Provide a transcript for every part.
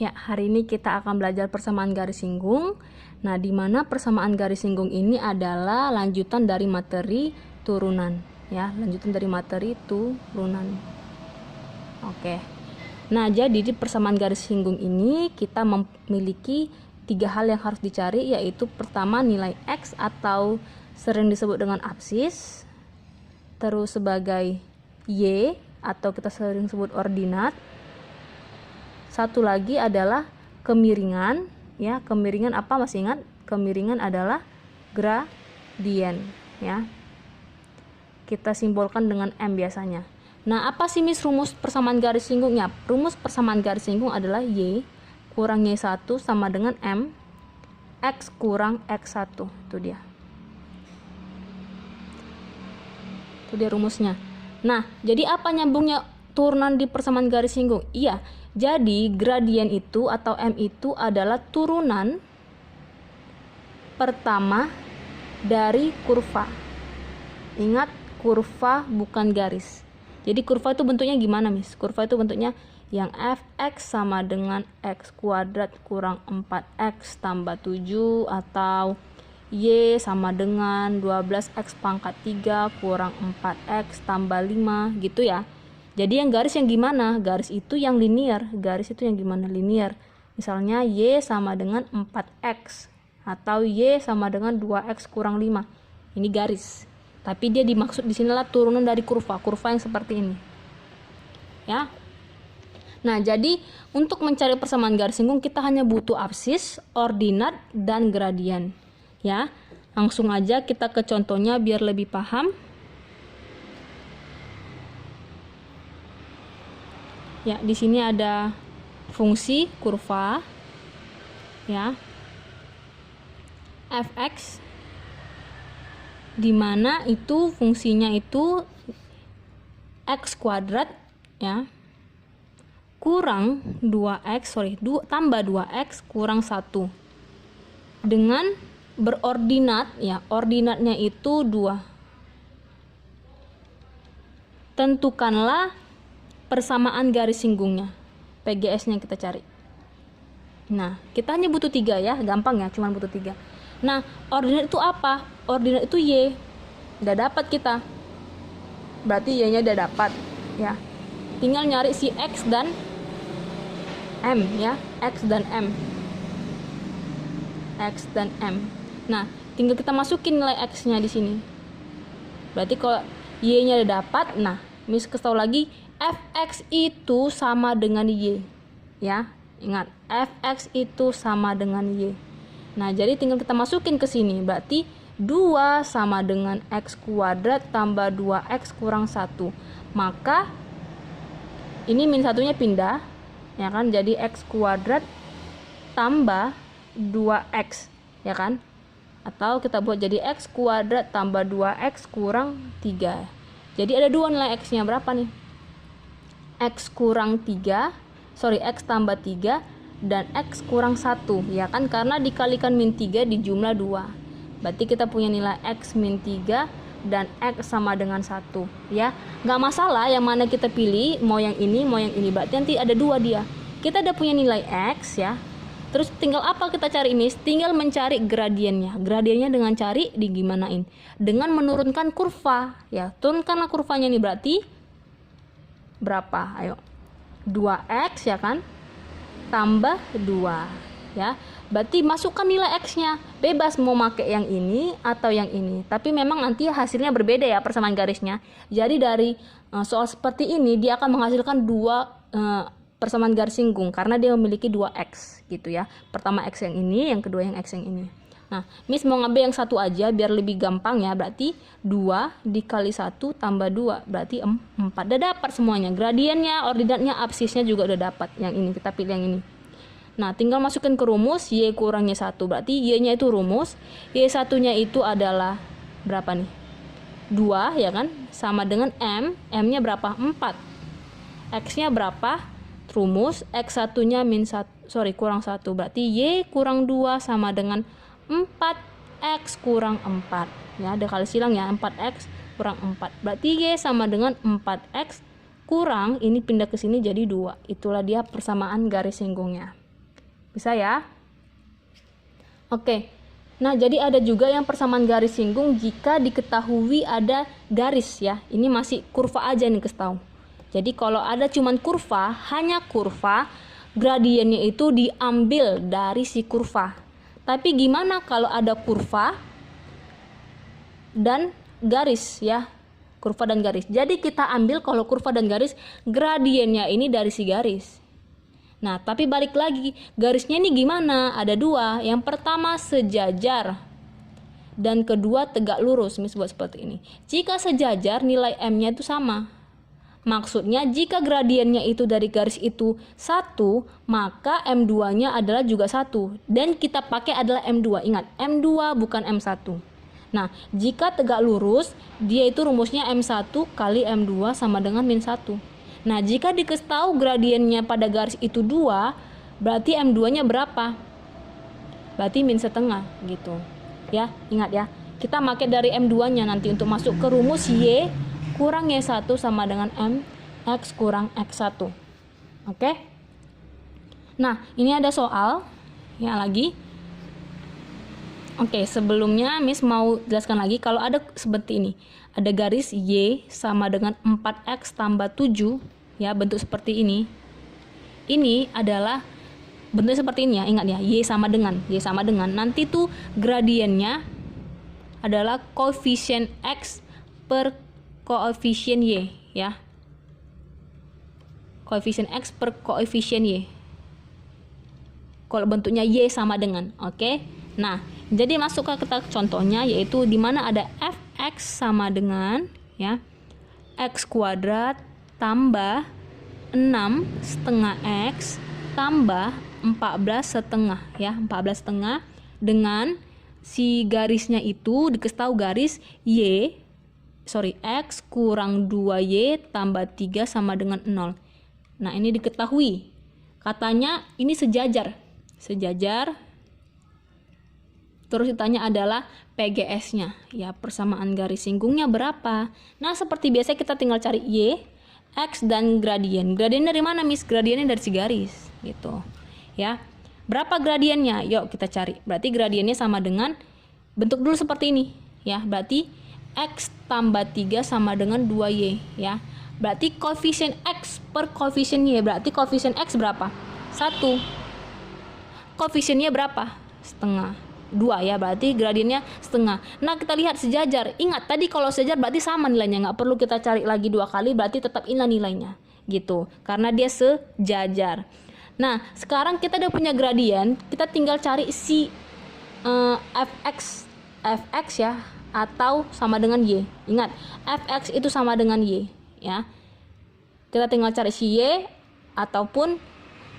Ya, hari ini kita akan belajar persamaan garis singgung. Nah, di mana persamaan garis singgung ini adalah lanjutan dari materi turunan, ya, lanjutan dari materi turunan. Oke. Nah, jadi di persamaan garis singgung ini kita memiliki 3 hal yang harus dicari, yaitu pertama nilai X atau sering disebut dengan absis, terus sebagai Y atau kita sering sebut ordinat. Satu lagi adalah kemiringan, ya. Kemiringan apa, masih ingat? Kemiringan adalah gradien, ya. Kita simbolkan dengan M biasanya. Nah, apa sih Miss rumus persamaan garis singgungnya? Rumus persamaan garis singgung adalah Y kurang Y1 sama dengan M X kurang X1. Itu dia. Itu dia rumusnya. Nah, jadi apa nyambungnya turunan di persamaan garis singgung? Iya, jadi gradien itu atau M itu adalah turunan pertama dari kurva. Ingat, kurva bukan garis. Jadi kurva itu bentuknya gimana, Miss? Kurva itu bentuknya yang fx sama dengan x kuadrat kurang 4x tambah 7, atau y sama dengan 12x pangkat 3 kurang 4x tambah 5, gitu ya. Jadi yang garis yang gimana? Garis itu yang linear. Garis itu yang gimana? Linear. Misalnya y sama dengan 4x atau y sama dengan 2x kurang 5. Ini garis. Tapi dia dimaksud di sinilah turunan dari kurva yang seperti ini. Ya. Nah, jadi untuk mencari persamaan garis singgung kita hanya butuh absis, ordinat, dan gradien. Ya. Langsung aja kita ke contohnya biar lebih paham. Ya, di sini ada fungsi kurva, ya, fx, di mana itu fungsinya itu x kuadrat, ya, kurang 2x, tambah 2x kurang 1 dengan berordinat, ya, ordinatnya itu 2. Tentukanlah persamaan garis singgungnya, PGS-nya kita cari. Nah, kita hanya butuh 3 ya, gampang ya, cuma butuh 3. Nah, ordinat itu apa? Ordinat itu Y. Udah dapat kita. Berarti Y-nya udah dapat, ya. Tinggal nyari si X dan M, ya. X dan M. X dan M. Nah, tinggal kita masukin nilai X-nya di sini. Berarti kalau Y-nya udah dapat, nah, Miss kasih tahu lagi, fx itu sama dengan y, ya. Ingat, fx itu sama dengan y. Nah, jadi tinggal kita masukin ke sini. Berarti 2 sama dengan x kuadrat tambah 2x kurang 1. Maka ini min satunya pindah, ya kan? Jadi x kuadrat tambah 2x, ya kan? Atau kita buat jadi x kuadrat tambah 2x kurang 3. Jadi ada 2 nilai x-nya, berapa nih? X kurang 3, X tambah 3 dan X kurang 1, ya kan, karena dikalikan min 3 di jumlah 2. Berarti kita punya nilai X min 3 dan X sama dengan 1, ya. Nggak masalah yang mana kita pilih, mau yang ini, mau yang ini, berarti nanti ada 2 dia. Kita udah punya nilai X, ya. Terus tinggal apa kita cari, Miss? Tinggal mencari gradiennya. Gradiennya dengan cari digimanain? Dengan menurunkan kurva, ya. Turunkanlah kurvanya nih, berarti berapa? Ayo. 2x, ya kan? Tambah 2, ya. Berarti masukkan nilai x-nya. Bebas mau pakai yang ini atau yang ini. Tapi memang nanti hasilnya berbeda ya persamaan garisnya. Jadi dari soal seperti ini dia akan menghasilkan 2 persamaan garis singgung karena dia memiliki 2x, gitu ya. Pertama x yang ini, yang kedua yang x yang ini. Nah, Miss mau ngambil yang satu aja biar lebih gampang ya. Berarti 2 dikali 1 tambah 2 berarti 4. Udah dapat semuanya. Gradiennya, ordinatnya, absisnya juga udah dapat. Yang ini kita pilih yang ini. Nah, tinggal masukin ke rumus y kurang y1. Berarti y-nya itu rumus, y1-nya itu adalah berapa nih? 2, ya kan? Sama dengan m. M-nya berapa? 4. X-nya berapa? Rumus x1-nya kurang 1. Berarti y kurang 2 sama dengan 4x kurang 4. Ya, ada kali silang ya, 4x kurang 4. Berarti y sama dengan 4x kurang, ini pindah ke sini jadi 2. Itulah dia persamaan garis singgungnya. Bisa ya? Oke. Nah, jadi ada juga yang persamaan garis singgung jika diketahui ada garis ya. Ini masih kurva aja nih kasih tahu. Jadi kalau ada cuman kurva, hanya kurva, gradiennya itu diambil dari si kurva. Tapi gimana kalau ada kurva dan garis ya? Kurva dan garis. Jadi kita ambil kalau kurva dan garis, gradiennya ini dari si garis. Nah, tapi balik lagi, garisnya ini gimana? Ada dua. Yang pertama sejajar dan kedua tegak lurus. Misalnya buat seperti ini. Jika sejajar, nilai M-nya itu sama. Maksudnya jika gradiennya itu dari garis itu 1, maka M2-nya adalah juga 1. Dan kita pakai adalah M2. Ingat, M2 bukan M1. Nah, jika tegak lurus, dia itu rumusnya M1 kali M2 sama dengan min 1. Nah, jika dikasih tahu gradiennya pada garis itu 2, berarti M2-nya berapa? Berarti min setengah gitu. Ya, ingat ya. Kita pakai dari M2-nya nanti untuk masuk ke rumus Y kurang Y1 sama dengan MX kurang X1. Oke? Nah, ini ada soal ya lagi. Oke, sebelumnya Miss mau jelaskan lagi kalau ada seperti ini. Ada garis Y sama dengan 4X tambah 7 ya, bentuk seperti ini. Ini adalah bentuk seperti ini ya, ingat ya, Y sama dengan. Nanti tuh gradiennya adalah koefisien X per koefisien Y ya. Koefisien X per koefisien Y. Kalau bentuknya Y sama dengan, oke? Nah, jadi masuk ke contohnya yaitu di mana ada fx sama dengan ya x kuadrat tambah 6 setengah x tambah 14 setengah ya, 14 setengah dengan si garisnya itu dikasih tahu garis x kurang 2y tambah 3 sama dengan 0. Nah, ini diketahui. Katanya ini sejajar. Terus ditanya adalah PGS-nya, ya persamaan garis singgungnya berapa. Nah, seperti biasa kita tinggal cari Y, X, dan gradien. Gradien dari mana, Miss? Gradiennya dari si garis, gitu. Ya, berapa gradiennya? Yuk kita cari. Berarti gradiennya sama dengan, bentuk dulu seperti ini, ya. Berarti X tambah 3 sama dengan 2Y, ya. Berarti koefisien X per koefisien Y, berarti koefisien X berapa? 1. Koefisiennya berapa? Setengah. 2 ya, berarti gradiennya setengah. Nah, kita lihat sejajar. Ingat tadi kalau sejajar berarti sama nilainya, nggak perlu kita cari lagi 2 kali, berarti tetap inilah nilainya gitu, karena dia sejajar. Nah, sekarang kita udah punya gradien, kita tinggal cari si fx ya, atau sama dengan Y. Ingat, fx itu sama dengan Y ya. Kita tinggal cari si Y ataupun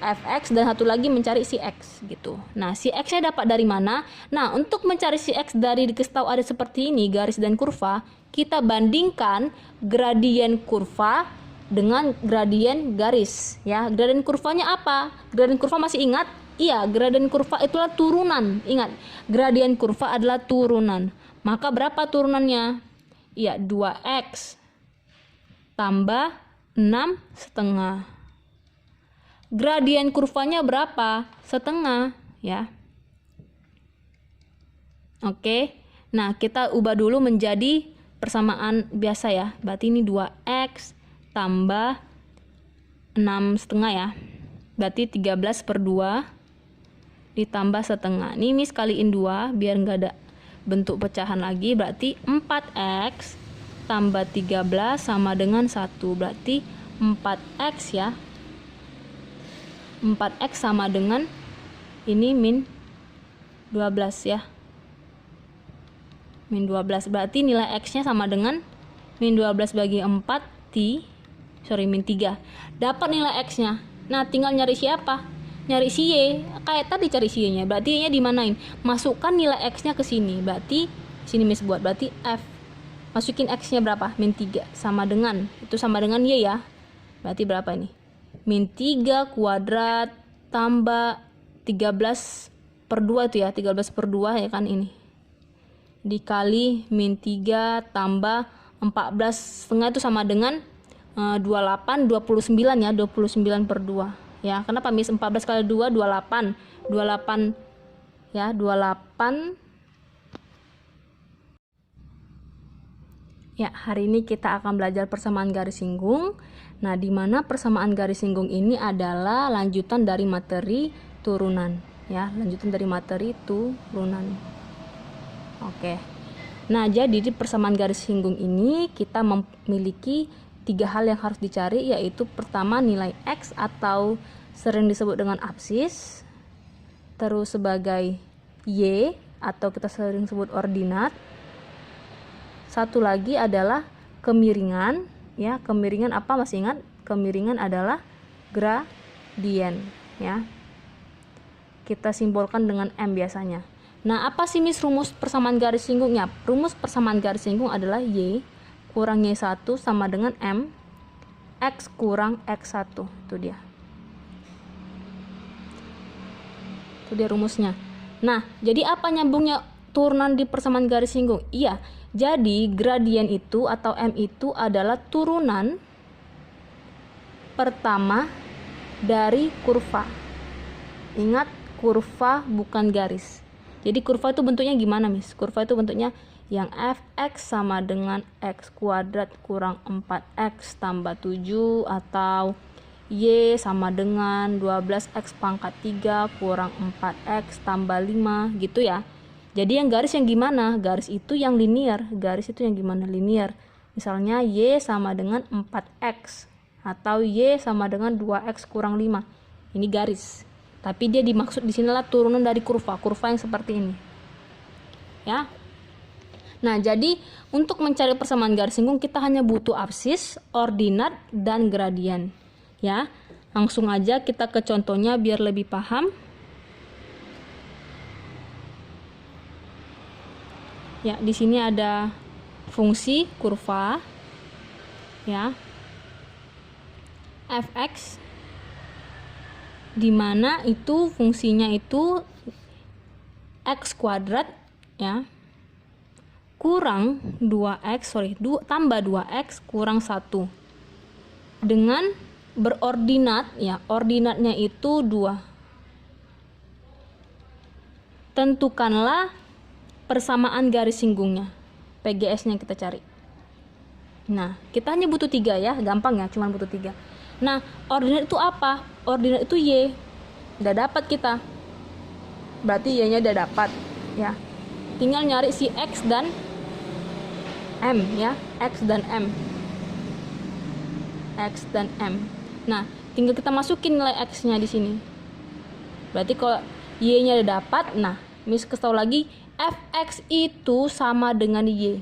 fx dan satu lagi mencari si x gitu. Nah, si x-nya dapat dari mana? Nah, untuk mencari si x dari dikasih tahu ada seperti ini garis dan kurva, kita bandingkan gradien kurva dengan gradien garis ya. Gradien kurvanya apa? Gradien kurva masih ingat? Iya, gradien kurva itulah turunan. Ingat, gradien kurva adalah turunan. Maka berapa turunannya? Iya, 2x tambah 6 setengah. Gradien kurvanya berapa? Setengah ya. Oke. Nah, kita ubah dulu menjadi persamaan biasa ya. Berarti ini 2x tambah 6 setengah ya. Berarti 13 per 2 ditambah setengah. Ini Miss kaliin 2 biar nggak ada bentuk pecahan lagi. Berarti 4x tambah 13 sama dengan 1. Berarti 4x ya. 4x sama dengan ini min 12 ya. Min 12 berarti nilai x-nya sama dengan min 12 bagi 4 min 3. Dapat nilai x-nya. Nah, tinggal nyari siapa? Nyari si Y. Kayak tadi cari si Y-nya. Berarti Y-nya dimanain? Masukkan nilai x-nya ke sini. Berarti sini Miss buat. Berarti f. Masukin x-nya berapa? Min 3 sama dengan itu sama dengan Y ya. Berarti berapa ini? Min 3 kuadrat tambah 13 per 2 itu ya, 13 per 2 ya kan ini. Dikali min 3 tambah 14 setengah itu sama dengan 28, 29 ya, 29 per 2 Ya, kenapa Miss? 14 kali 2 28. 28 ya, 28. Ya, hari ini kita akan belajar persamaan garis singgung. Nah, di mana persamaan garis singgung ini adalah lanjutan dari materi turunan, ya, lanjutan dari materi turunan. Oke. Nah, jadi di persamaan garis singgung ini kita memiliki 3 hal yang harus dicari, yaitu pertama nilai X atau sering disebut dengan absis, terus sebagai Y atau kita sering sebut ordinat. Satu lagi adalah kemiringan, ya. Kemiringan apa, masih ingat? Kemiringan adalah gradien, ya. Kita simbolkan dengan M biasanya. Nah, apa sih Miss rumus persamaan garis singgungnya? Rumus persamaan garis singgung adalah Y kurang Y1 sama dengan M X kurang X1. Itu dia. Itu dia rumusnya. Nah, jadi apa nyambungnya turunan di persamaan garis singgung? Iya, jadi gradien itu atau M itu adalah turunan pertama dari kurva. Ingat, kurva bukan garis. Jadi kurva itu bentuknya gimana, Miss? Kurva itu bentuknya yang fx sama dengan x kuadrat kurang 4x tambah 7, atau y sama dengan 12x pangkat 3 kurang 4x tambah 5, gitu ya. Jadi yang garis yang gimana? Garis itu yang linear. Garis itu yang gimana? Linear. Misalnya y sama dengan 4x atau y sama dengan 2x kurang 5. Ini garis. Tapi dia dimaksud di sinilah turunan dari kurva yang seperti ini. Ya. Nah, jadi untuk mencari persamaan garis singgung kita hanya butuh absis, ordinat, dan gradien. Ya. Langsung aja kita ke contohnya biar lebih paham. Ya, di sini ada fungsi kurva, ya, fx, di mana itu fungsinya itu x kuadrat, ya, kurang 2x, tambah 2x kurang 1 dengan berordinat, ya, ordinatnya itu 2. Tentukanlah persamaan garis singgungnya, PGS-nya kita cari. Nah, kita hanya butuh 3 ya, gampang ya, cuma butuh 3. Nah, ordinat itu apa? Ordinat itu Y. Udah dapat kita. Berarti Y-nya udah dapat, ya. Tinggal nyari si X dan M, ya. X dan M. X dan M. Nah, tinggal kita masukin nilai X-nya di sini. Berarti kalau Y-nya udah dapat, nah, Miss kasih tahu lagi fx itu sama dengan Y.